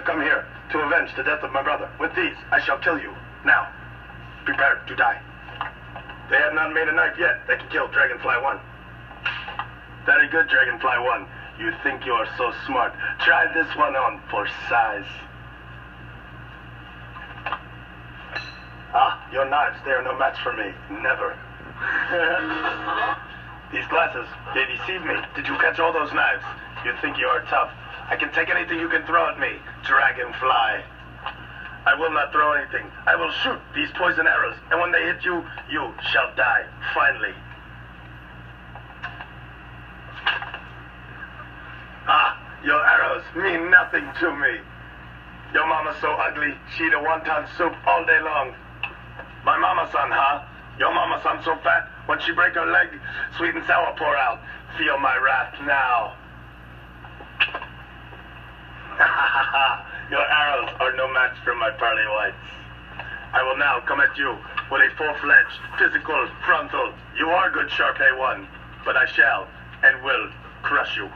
come here to avenge the death of my brother. With these, I shall kill you. Now, prepare to die. They have not made a knife yet that can kill Dragonfly 1. Very good, Dragonfly 1. You think you are so smart. Try this one on for size. Ah, your knives, they are no match for me. Never. These glasses, they deceive me. Did you catch all those knives? You think you are tough. I can take anything you can throw at me, Dragonfly. I will not throw anything. I will shoot these poison arrows, and when they hit you, you shall die, finally. Ah, your arrows mean nothing to me. Your mama's so ugly, she eat a wonton soup all day long. My mama-san, huh? Your mama-san so fat, when she break her leg, sweet and sour pour out. Feel my wrath now. Your arrows are no match for my pearly whites. I will now come at you with a full-fledged, physical frontal. You are good Sharpay 1, but I shall and will crush you.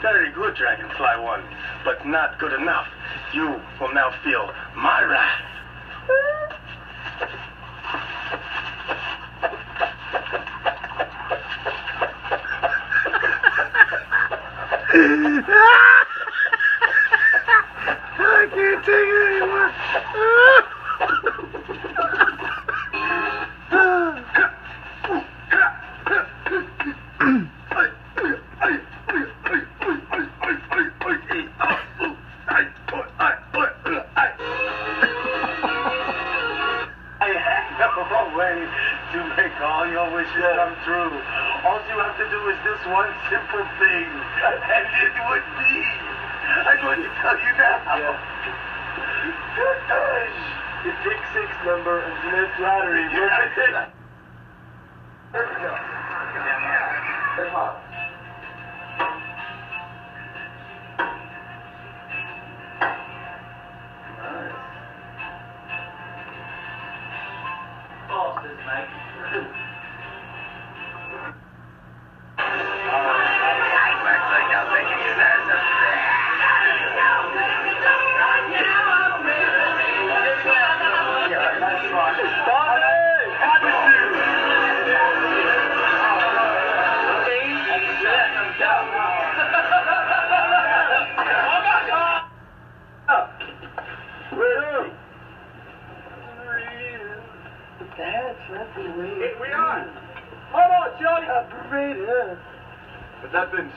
Very good, Dragonfly 1, but not good enough. You will now feel my wrath. I can't take it anymore. Way to make all your wishes come true. All you have to do is this one simple thing, and it would be. I'm going to tell you now. The Big Six number of Smith Lottery. There we go. Hey, Pop. That's the way we are. Hold on, Johnny. Operator. But that been